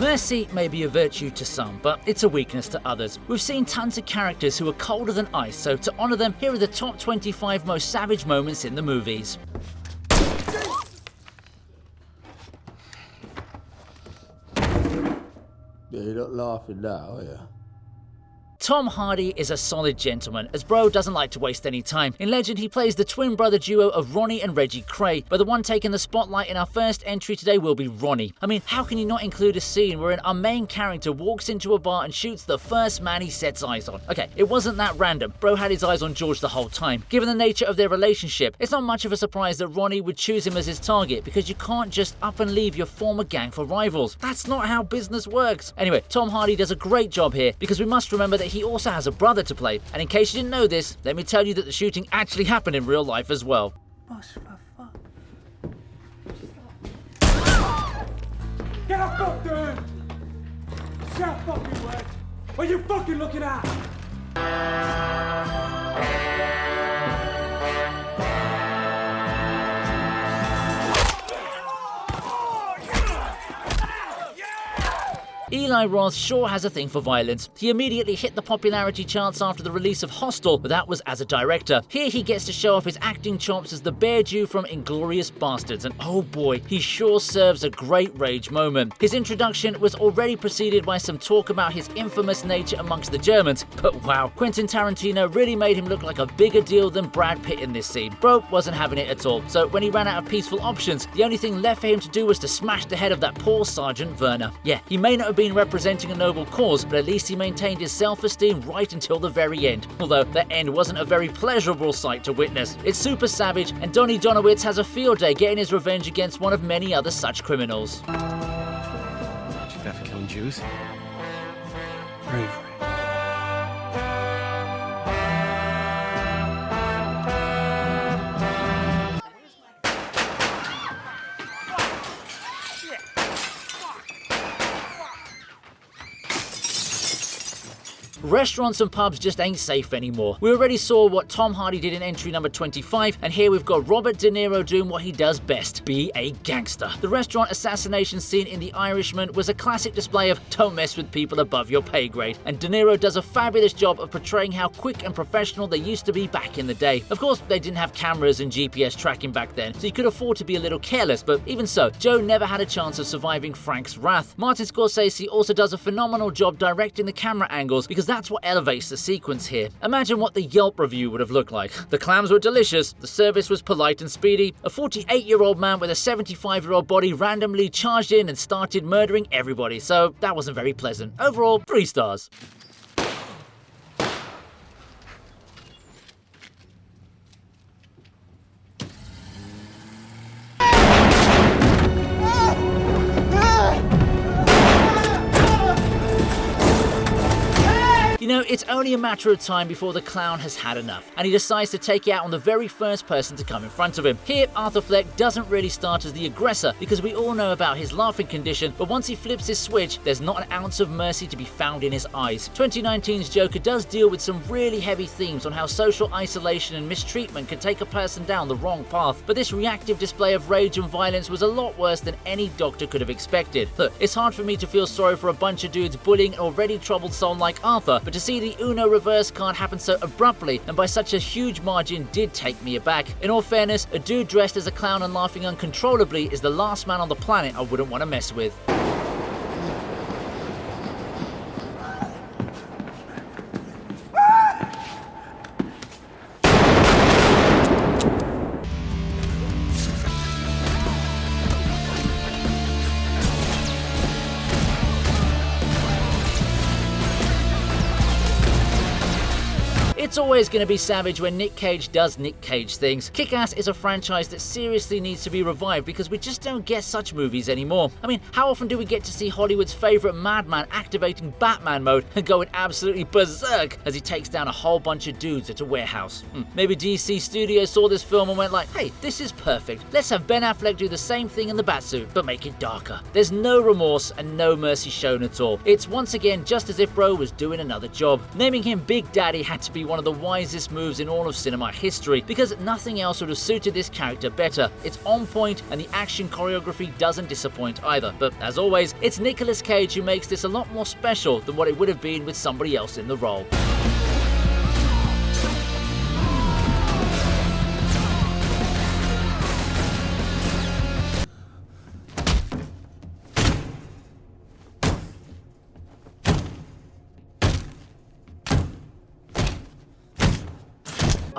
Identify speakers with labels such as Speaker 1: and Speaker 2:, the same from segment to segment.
Speaker 1: Mercy may be a virtue to some, but it's a weakness to others. We've seen tons of characters who are colder than ice, so to honor them, here are the top 25 most savage moments in the movies.
Speaker 2: Yeah, you're not laughing now, are you?
Speaker 1: Tom Hardy is a solid gentleman, as bro doesn't like to waste any time. In Legend, he plays the twin brother duo of Ronnie and Reggie Cray, but the one taking the spotlight in our first entry today will be Ronnie. I mean, how can you not include a scene wherein our main character walks into a bar and shoots the first man he sets eyes on? Okay, it wasn't that random. Bro had his eyes on George the whole time. Given the nature of their relationship, it's not much of a surprise that Ronnie would choose him as his target, because you can't just up and leave your former gang for rivals. That's not how business works. Anyway, Tom Hardy does a great job here, because we must remember that he also has a brother to play, and in case you didn't know this, let me tell you that the shooting actually happened in real life as well.
Speaker 3: Get the fuck down! Say a fucking word! What are you fucking looking at?
Speaker 1: Eli Roth sure has a thing for violence. He immediately hit the popularity charts after the release of Hostel, but that was as a director. Here he gets to show off his acting chops as the Bear Jew from Inglourious Bastards, and oh boy, he sure serves a great rage moment. His introduction was already preceded by some talk about his infamous nature amongst the Germans, but wow, Quentin Tarantino really made him look like a bigger deal than Brad Pitt in this scene. Bro wasn't having it at all, so when he ran out of peaceful options, the only thing left for him to do was to smash the head of that poor Sergeant Werner. Yeah, he may not have been representing a noble cause, but at least he maintained his self-esteem right until the very end. Although that end wasn't a very pleasurable sight to witness. It's super savage, and Donnie Donowitz has a field day getting his revenge against one of many other such criminals.
Speaker 4: Did you ever killing Jews? Bravery.
Speaker 1: Restaurants and pubs just ain't safe anymore. We already saw what Tom Hardy did in entry number 25, and here we've got Robert De Niro doing what he does best, be a gangster. The restaurant assassination scene in The Irishman was a classic display of don't mess with people above your pay grade, and De Niro does a fabulous job of portraying how quick and professional they used to be back in the day. Of course, they didn't have cameras and GPS tracking back then, so you could afford to be a little careless, but even so, Joe never had a chance of surviving Frank's wrath. Martin Scorsese also does a phenomenal job directing the camera angles, because that's what elevates the sequence here. Imagine what the Yelp review would have looked like. The clams were delicious, the service was polite and speedy, a 48-year-old man with a 75-year-old body randomly charged in and started murdering everybody, so that wasn't very pleasant. Overall, 3 stars. You know, it's only a matter of time before the clown has had enough, and he decides to take it out on the very first person to come in front of him. Here, Arthur Fleck doesn't really start as the aggressor, because we all know about his laughing condition, but once he flips his switch, there's not an ounce of mercy to be found in his eyes. 2019's Joker does deal with some really heavy themes on how social isolation and mistreatment can take a person down the wrong path, but this reactive display of rage and violence was a lot worse than any doctor could have expected. Look, it's hard for me to feel sorry for a bunch of dudes bullying an already troubled soul like Arthur, but to see the Uno reverse card happen so abruptly and by such a huge margin did take me aback. In all fairness, a dude dressed as a clown and laughing uncontrollably is the last man on the planet I wouldn't want to mess with. It's always going to be savage when Nick Cage does Nick Cage things. Kick-Ass is a franchise that seriously needs to be revived because we just don't get such movies anymore. I mean, how often do we get to see Hollywood's favourite madman activating Batman mode and going absolutely berserk as he takes down a whole bunch of dudes at a warehouse? Maybe DC Studios saw this film and went like, hey, this is perfect. Let's have Ben Affleck do the same thing in the Batsuit, but make it darker. There's no remorse and no mercy shown at all. It's once again just as if bro was doing another job. Naming him Big Daddy had to be one one of the wisest moves in all of cinema history, because nothing else would have suited this character better. It's on point and the action choreography doesn't disappoint either. But as always, it's Nicolas Cage who makes this a lot more special than what it would have been with somebody else in the role.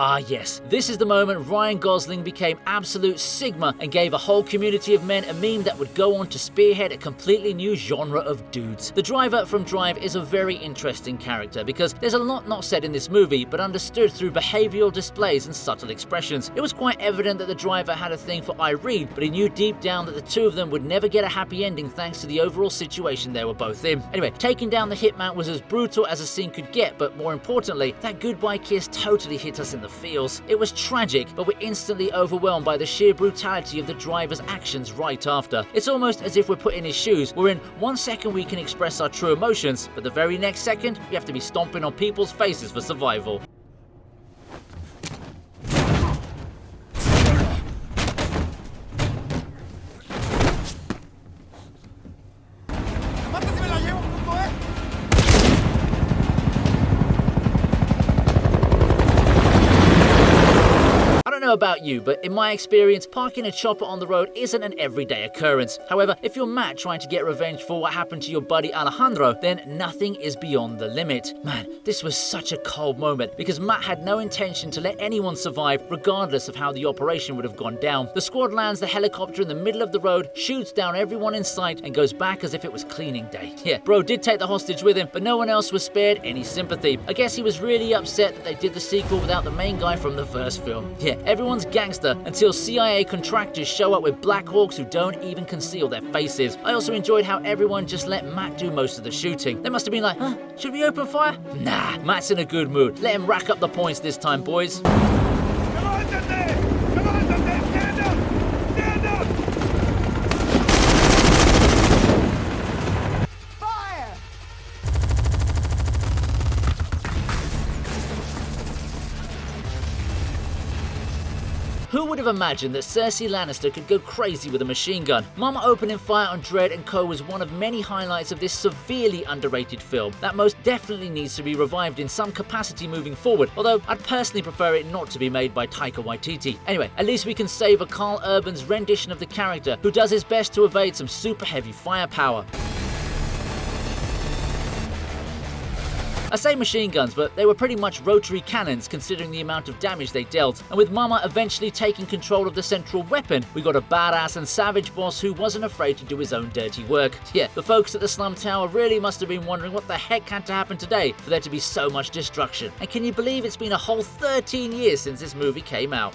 Speaker 1: Ah yes, this is the moment Ryan Gosling became absolute Sigma and gave a whole community of men a meme that would go on to spearhead a completely new genre of dudes. The driver from Drive is a very interesting character because there's a lot not said in this movie but understood through behavioural displays and subtle expressions. It was quite evident that the driver had a thing for Irene, but he knew deep down that the two of them would never get a happy ending thanks to the overall situation they were both in. Anyway, taking down the hitman was as brutal as a scene could get, but more importantly, that goodbye kiss totally hit us in the feels. It was tragic, but we're instantly overwhelmed by the sheer brutality of the driver's actions right after. It's almost as if we're put in his shoes, where in 1 second we can express our true emotions, but the very next second we have to be stomping on people's faces for survival. I don't know about you, but in my experience, parking a chopper on the road isn't an everyday occurrence. However, if you're Matt trying to get revenge for what happened to your buddy Alejandro, then nothing is beyond the limit. Man, this was such a cold moment because Matt had no intention to let anyone survive regardless of how the operation would have gone down. The squad lands the helicopter in the middle of the road, shoots down everyone in sight and goes back as if it was cleaning day. Yeah, bro did take the hostage with him, but no one else was spared any sympathy. I guess he was really upset that they did the sequel without the main guy from the first film. Yeah, everyone's gangster until CIA contractors show up with Black Hawks who don't even conceal their faces. I also enjoyed how everyone just let Matt do most of the shooting. They must have been like, huh, should we open fire? Nah, Matt's in a good mood. Let him rack up the points this time, boys.
Speaker 3: Come on, Dundee! Come on, Dundee! Stand up! Stand up! Fire!
Speaker 1: Who would have imagined that Cersei Lannister could go crazy with a machine gun? Mama opening fire on Dredd and Co was one of many highlights of this severely underrated film that most definitely needs to be revived in some capacity moving forward, although I'd personally prefer it not to be made by Taika Waititi. Anyway, at least we can savor Carl Urban's rendition of the character, who does his best to evade some super heavy firepower. I say machine guns, but they were pretty much rotary cannons considering the amount of damage they dealt, and with Mama eventually taking control of the central weapon, we got a badass and savage boss who wasn't afraid to do his own dirty work. Yeah, the folks at the Slum Tower really must have been wondering what the heck had to happen today for there to be so much destruction. And can you believe it's been a whole 13 years since this movie came out?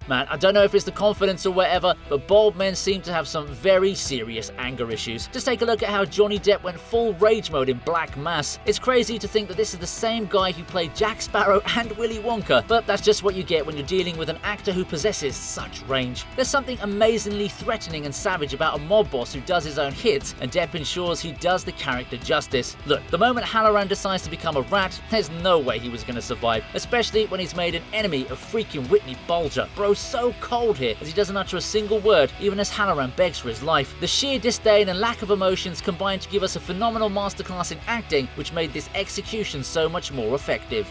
Speaker 1: Man, I don't know if it's the confidence or whatever, but bald men seem to have some very serious anger issues. Just take a look at how Johnny Depp went full rage mode in Black Mass. It's crazy to think that this is the same guy who played Jack Sparrow and Willy Wonka, but that's just what you get when you're dealing with an actor who possesses such range. There's something amazingly threatening and savage about a mob boss who does his own hits, and Depp ensures he does the character justice. Look, the moment Halloran decides to become a rat, there's no way he was going to survive, especially when he's made an enemy of freaking Whitney Bulger. Bro's so cold here as he doesn't utter a single word, even as Halloran begs for his life. The sheer disdain and lack of emotions combined to give us a phenomenal masterclass in acting, which made this execution so much more effective.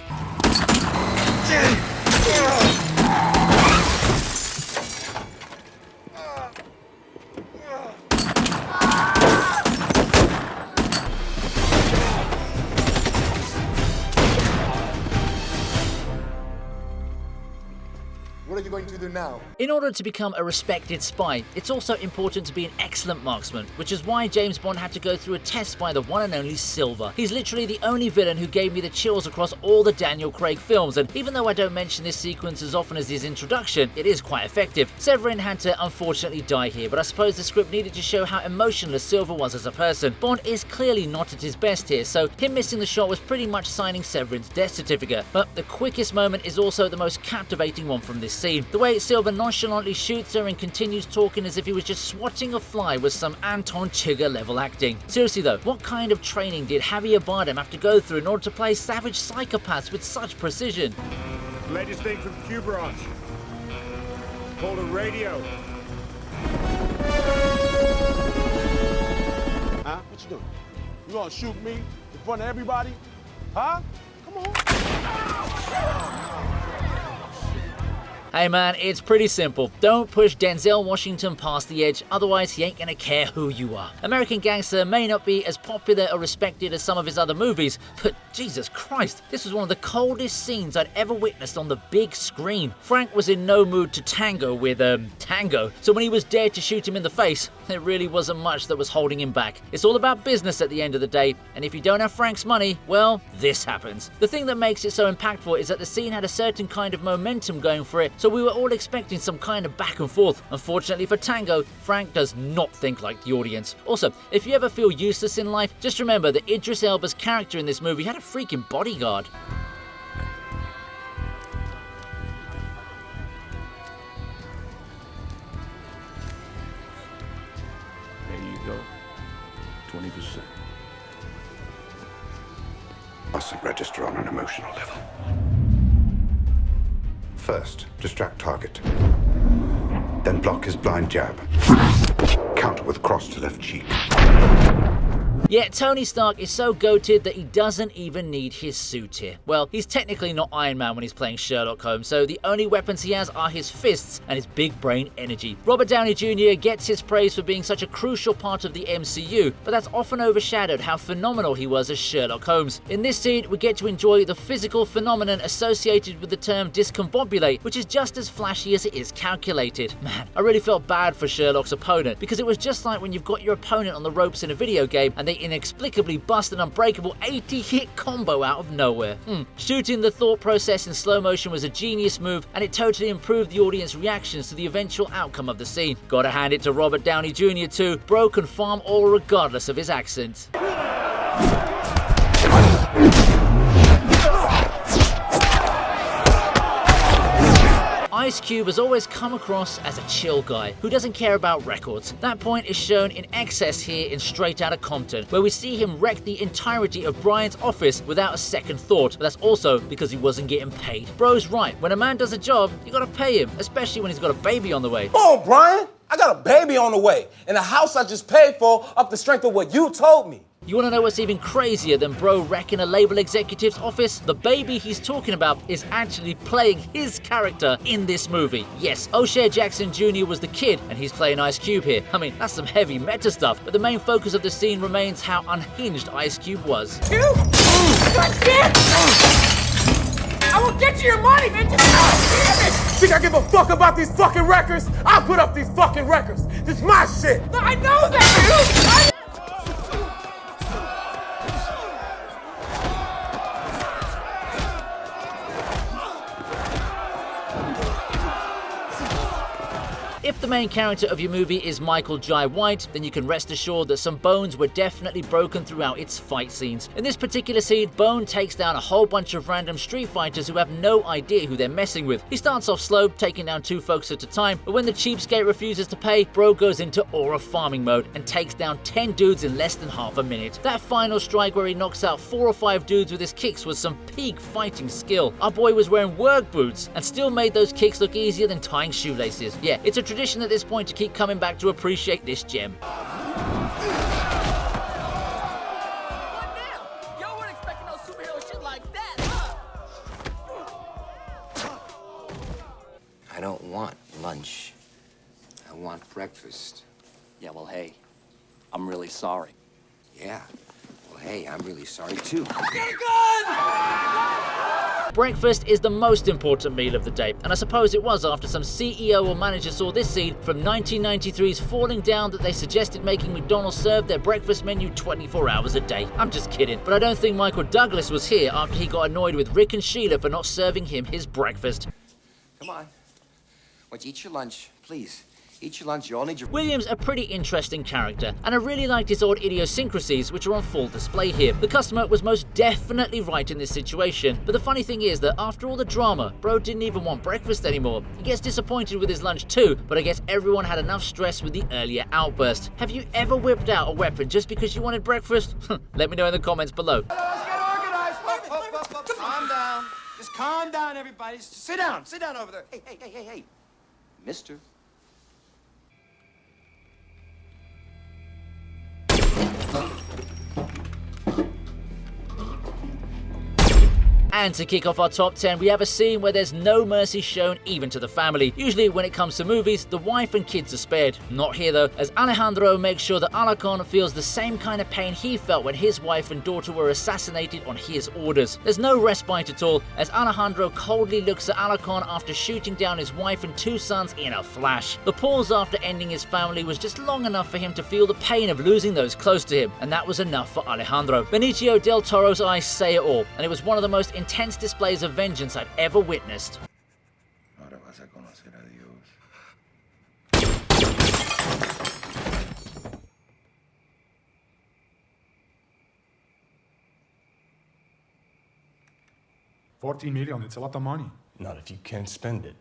Speaker 2: What
Speaker 5: are you going to do now?
Speaker 1: In order to become a respected spy, it's also important to be an excellent marksman, which is why James Bond had to go through a test by the one and only Silver. He's literally the only villain who gave me the chills across all the Daniel Craig films, and even though I don't mention this sequence as often as his introduction, it is quite effective. Severin had to unfortunately die here, but I suppose the script needed to show how emotionless Silver was as a person. Bond is clearly not at his best here, so him missing the shot was pretty much signing Severin's death certificate. But the quickest moment is also the most captivating one from this scene. The way Silver nonchalantly shoots her and continues talking as if he was just swatting a fly was some Anton Chigurh level acting. Seriously though, what kind of training did Javier Bardem have to go through in order to play savage psychopaths with such precision?
Speaker 3: Latest thing from Q Branch. Call the radio.
Speaker 6: Huh? What you doing? You gonna shoot me in front of everybody? Huh? Come on.
Speaker 1: Hey man, it's pretty simple. Don't push Denzel Washington past the edge, otherwise he ain't gonna care who you are. American Gangster may not be as popular or respected as some of his other movies, but Jesus Christ, this was one of the coldest scenes I'd ever witnessed on the big screen. Frank was in no mood to tango with, Tango, so when he was dared to shoot him in the face, there really wasn't much that was holding him back. It's all about business at the end of the day, and if you don't have Frank's money, well, this happens. The thing that makes it so impactful is that the scene had a certain kind of momentum going for it, so we were all expecting some kind of back and forth. Unfortunately for Tango, Frank does not think like the audience. Also, if you ever feel useless in life, just remember that Idris Elba's character in this movie had a freaking bodyguard.
Speaker 2: There you go. 20%.
Speaker 7: Mustn't register on an emotional level. First, distract target. Then block his blind jab. Counter with cross to left cheek.
Speaker 1: Yet Tony Stark is so goated that he doesn't even need his suit here. Well, he's technically not Iron Man when he's playing Sherlock Holmes, so the only weapons he has are his fists and his big brain energy. Robert Downey Jr. gets his praise for being such a crucial part of the MCU, but that's often overshadowed how phenomenal he was as Sherlock Holmes. In this scene, we get to enjoy the physical phenomenon associated with the term discombobulate, which is just as flashy as it is calculated. Man, I really felt bad for Sherlock's opponent, because it was just like when you've got your opponent on the ropes in a video game and they inexplicably bust an unbreakable 80-hit combo out of nowhere. Shooting the thought process in slow motion was a genius move, and it totally improved the audience reactions to the eventual outcome of the scene. Gotta hand it to Robert Downey Jr. too. Bro can farm all regardless of his accent. Ice Cube has always come across as a chill guy who doesn't care about records. That point is shown in excess here in Straight Outta Compton, where we see him wreck the entirety of Brian's office without a second thought, but that's also because he wasn't getting paid. Bro's right, when a man does a job, you gotta pay him, especially when he's got a baby on the way.
Speaker 8: Oh, Brian, I got a baby on the way, and a house I just paid for off the strength of what you told me.
Speaker 1: You wanna know what's even crazier than Bro wrecking a label executive's office? The baby he's talking about is actually playing his character in this movie. Yes, O'Shea Jackson Jr. was the kid, and he's playing Ice Cube here. I mean, that's some heavy meta stuff, but the main focus of the scene remains how unhinged Ice Cube was.
Speaker 3: You? I will get you your money, man! Damn it!
Speaker 8: Think I give a fuck about these fucking records? I'll put up these fucking records. This is my shit.
Speaker 3: No, I know that, dude!
Speaker 1: If the main character of your movie is Michael Jai White, then you can rest assured that some bones were definitely broken throughout its fight scenes. In this particular scene, Bone takes down a whole bunch of random street fighters who have no idea who they're messing with. He starts off slow, taking down 2 folks at a time, but when the cheapskate refuses to pay, Bro goes into aura farming mode and takes down 10 dudes in less than half a minute. That final strike where he knocks out 4 or 5 dudes with his kicks was some peak fighting skill. Our boy was wearing work boots and still made those kicks look easier than tying shoelaces. Yeah, it's a tradition at this point to keep coming back to appreciate this gem.
Speaker 3: What now? Y'all weren't expecting no superhero shit like that, huh?
Speaker 9: I don't want lunch. I want breakfast.
Speaker 10: Yeah, well, hey, I'm really sorry.
Speaker 9: Yeah. Well, hey, I'm really sorry too.
Speaker 3: Get a gun!
Speaker 1: Breakfast is the most important meal of the day, and I suppose it was after some CEO or manager saw this scene from 1993's Falling Down that they suggested making McDonald's serve their breakfast menu 24 hours a day. I'm just kidding, but I don't think Michael Douglas was here after he got annoyed with Rick and Sheila for not serving him his breakfast.
Speaker 9: Come on. Why don't you eat your lunch, please? Eat your lunch, you all need your...
Speaker 1: William's a pretty interesting character, and I really liked his odd idiosyncrasies, which are on full display here. The customer was most definitely right in this situation, but the funny thing is that after all the drama, bro didn't even want breakfast anymore. He gets disappointed with his lunch too, but I guess everyone had enough stress with the earlier outburst. Have you ever whipped out a weapon just because you wanted breakfast? Let me know in the comments below.
Speaker 5: Let's get organized. Calm down. Just calm down, everybody. Just sit down. Sit down over there.
Speaker 9: Hey. Mister.
Speaker 1: And to kick off our top 10, we have a scene where there's no mercy shown even to the family. Usually when it comes to movies, the wife and kids are spared. Not here though, as Alejandro makes sure that Alarcon feels the same kind of pain he felt when his wife and daughter were assassinated on his orders. There's no respite at all, as Alejandro coldly looks at Alarcon after shooting down his wife and 2 sons in a flash. The pause after ending his family was just long enough for him to feel the pain of losing those close to him, and that was enough for Alejandro. Benicio del Toro's eyes say it all, and it was one of the most intense displays of vengeance I've ever witnessed.
Speaker 2: Ahora vas a conocer a Dios.
Speaker 3: 14 million, it's a lot of money.
Speaker 4: Not if you can't spend it.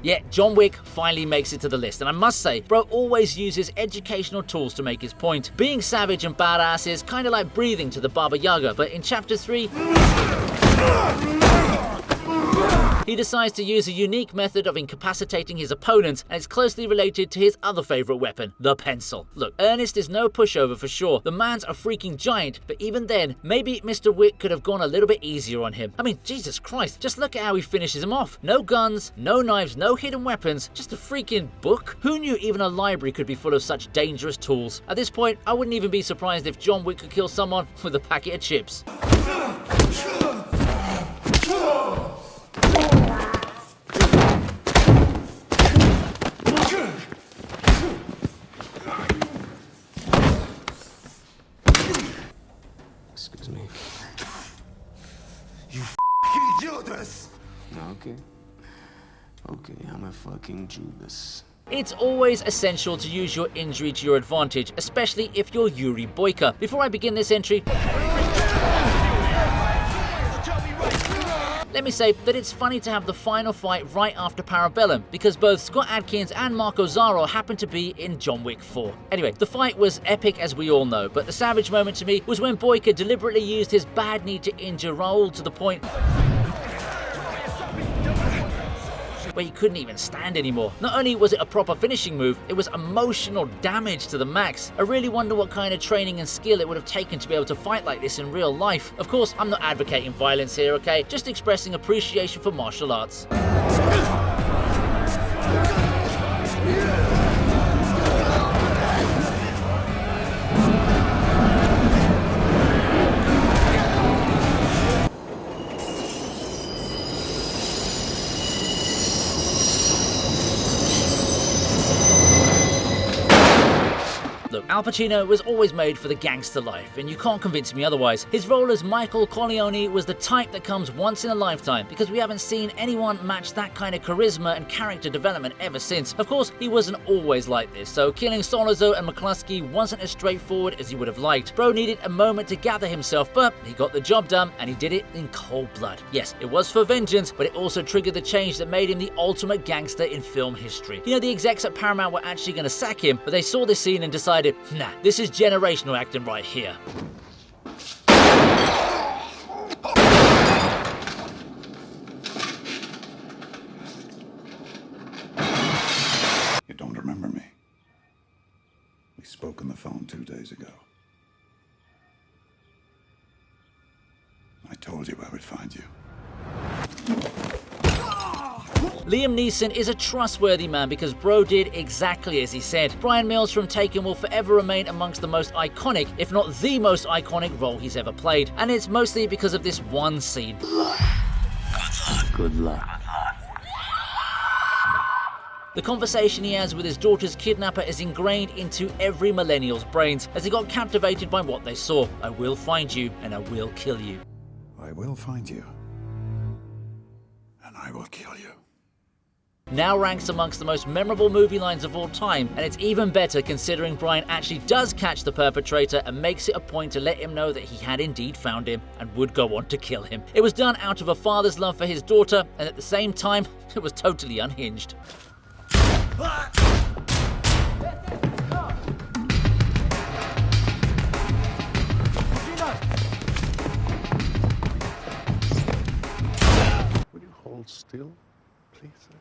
Speaker 1: Yeah, John Wick finally makes it to the list, and I must say, bro always uses educational tools to make his point. Being savage and badass is kind of like breathing to the Baba Yaga, but in Chapter 3... he decides to use a unique method of incapacitating his opponents, and it's closely related to his other favourite weapon, the pencil. Look, Ernest is no pushover for sure. The man's a freaking giant, but even then, maybe Mr. Wick could have gone a little bit easier on him. I mean, Jesus Christ, just look at how he finishes him off. No guns, no knives, no hidden weapons, just a freaking book? Who knew even a library could be full of such dangerous tools? At this point, I wouldn't even be surprised if John Wick could kill someone with a packet of chips.
Speaker 4: Excuse me.
Speaker 5: You Judas! Okay, I'm a fucking Judas.
Speaker 1: It's always essential to use your injury to your advantage, especially if you're Yuri Boyka. Before I begin this entry, let me say that it's funny to have the final fight right after Parabellum, because both Scott Adkins and Marco Zaro happen to be in John Wick 4. Anyway, the fight was epic as we all know, but the savage moment to me was when Boyka deliberately used his bad knee to injure Raul to the point where he couldn't even stand anymore. Not only was it a proper finishing move, it was emotional damage to the max. I really wonder what kind of training and skill it would have taken to be able to fight like this in real life. Of course, I'm not advocating violence here, okay? Just expressing appreciation for martial arts. Look, Al Pacino was always made for the gangster life, and you can't convince me otherwise. His role as Michael Corleone was the type that comes once in a lifetime, because we haven't seen anyone match that kind of charisma and character development ever since. Of course, he wasn't always like this, so killing Solozzo and McCluskey wasn't as straightforward as he would have liked. Bro needed a moment to gather himself, but he got the job done, and he did it in cold blood. Yes, it was for vengeance, but it also triggered the change that made him the ultimate gangster in film history. You know, the execs at Paramount were actually going to sack him, but they saw this scene and decided, nah, this is generational acting right here.
Speaker 7: You don't remember me? We spoke on the phone 2 days ago. I told you I would find you.
Speaker 1: Liam Neeson is a trustworthy man because bro did exactly as he said. Brian Mills from Taken will forever remain amongst the most iconic, if not the most iconic role he's ever played. And it's mostly because of this one scene.
Speaker 10: Good luck.
Speaker 1: The conversation he has with his daughter's kidnapper is ingrained into every millennial's brains as he got captivated by what they saw. I will find you and I will kill you.
Speaker 2: I will find you. And I will kill you.
Speaker 1: Now ranks amongst the most memorable movie lines of all time, and it's even better considering Brian actually does catch the perpetrator and makes it a point to let him know that he had indeed found him and would go on to kill him. It was done out of a father's love for his daughter, and at the same time, it was totally unhinged.
Speaker 6: What do you hold still, please, sir?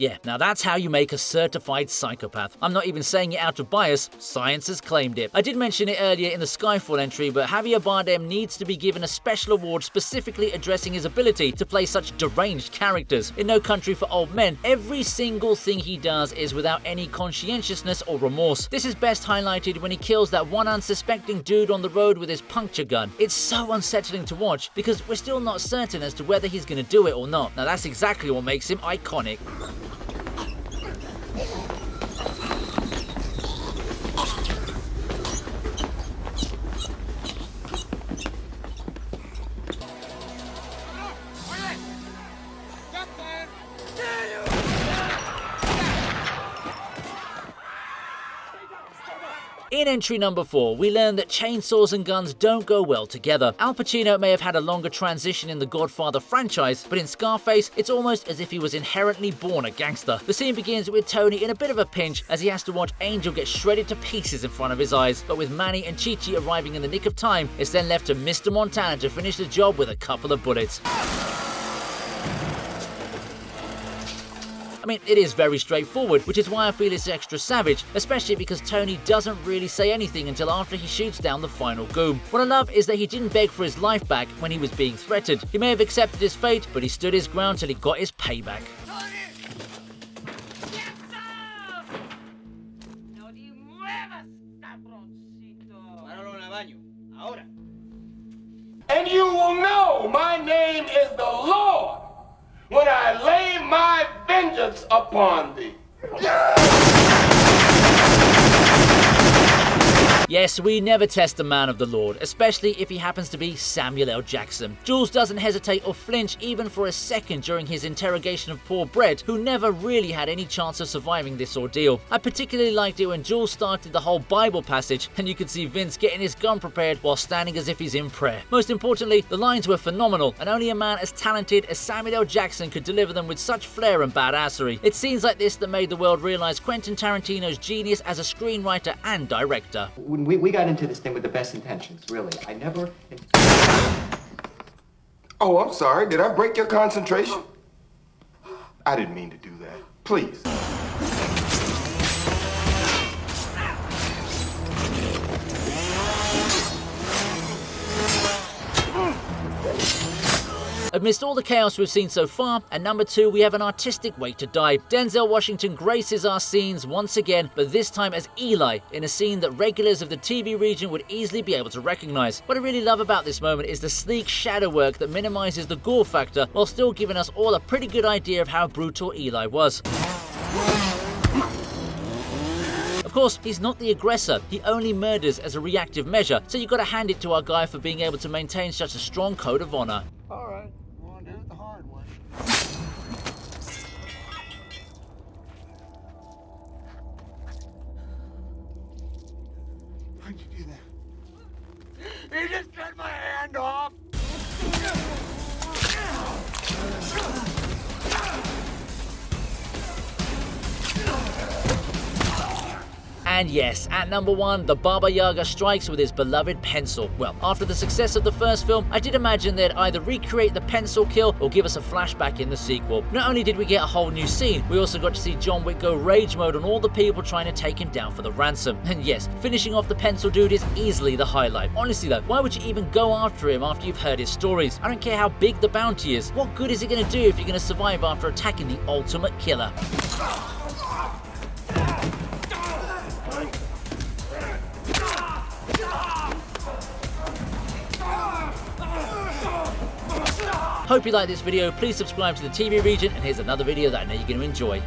Speaker 1: Yeah, now that's how you make a certified psychopath. I'm not even saying it out of bias, science has claimed it. I did mention it earlier in the Skyfall entry, but Javier Bardem needs to be given a special award specifically addressing his ability to play such deranged characters. In No Country for Old Men, every single thing he does is without any conscientiousness or remorse. This is best highlighted when he kills that one unsuspecting dude on the road with his puncture gun. It's so unsettling to watch because we're still not certain as to whether he's going to do it or not. Now that's exactly what makes him iconic. In entry number 4, we learn that chainsaws and guns don't go well together. Al Pacino may have had a longer transition in the Godfather franchise, but in Scarface, it's almost as if he was inherently born a gangster. The scene begins with Tony in a bit of a pinch as he has to watch Angel get shredded to pieces in front of his eyes, but with Manny and Chi-Chi arriving in the nick of time, it's then left to Mr. Montana to finish the job with a couple of bullets. I mean, it is very straightforward, which is why I feel it's extra savage, especially because Tony doesn't really say anything until after he shoots down the final goon. What I love is that he didn't beg for his life back when he was being threatened. He may have accepted his fate, but he stood his ground till he got his payback.
Speaker 5: And you will know my name is the Lord when I lay my vengeance upon thee.
Speaker 1: Yes, we never test a man of the Lord, especially if he happens to be Samuel L. Jackson. Jules doesn't hesitate or flinch even for a second during his interrogation of poor Brett, who never really had any chance of surviving this ordeal. I particularly liked it when Jules started the whole Bible passage and you could see Vince getting his gun prepared while standing as if he's in prayer. Most importantly, the lines were phenomenal, and only a man as talented as Samuel L. Jackson could deliver them with such flair and badassery. It's scenes like this that made the world realize Quentin Tarantino's genius as a screenwriter and director.
Speaker 11: We got into this thing with the best intentions, really. I never...
Speaker 2: Oh, I'm sorry. Did I break your concentration? I didn't mean to do that. Please.
Speaker 1: Amidst all the chaos we've seen so far, at number 2 we have an artistic way to die. Denzel Washington graces our scenes once again, but this time as Eli, in a scene that regulars of the TV region would easily be able to recognize. What I really love about this moment is the sleek shadow work that minimizes the gore factor while still giving us all a pretty good idea of how brutal Eli was. Of course, he's not the aggressor, he only murders as a reactive measure, so you gotta hand it to our guy for being able to maintain such a strong code of honor.
Speaker 6: Alright, we're gonna do it the hard way. Why'd you do that? You just cut my hand off!
Speaker 1: And yes, at number 1, the Baba Yaga strikes with his beloved pencil. Well, after the success of the first film, I did imagine they'd either recreate the pencil kill or give us a flashback in the sequel. Not only did we get a whole new scene, we also got to see John Wick go rage mode on all the people trying to take him down for the ransom. And yes, finishing off the pencil dude is easily the highlight. Honestly though, why would you even go after him after you've heard his stories? I don't care how big the bounty is. What good is it going to do if you're going to survive after attacking the ultimate killer? Hope you like this video. Please subscribe to the TV Regent, and here's another video that I know you're going to enjoy.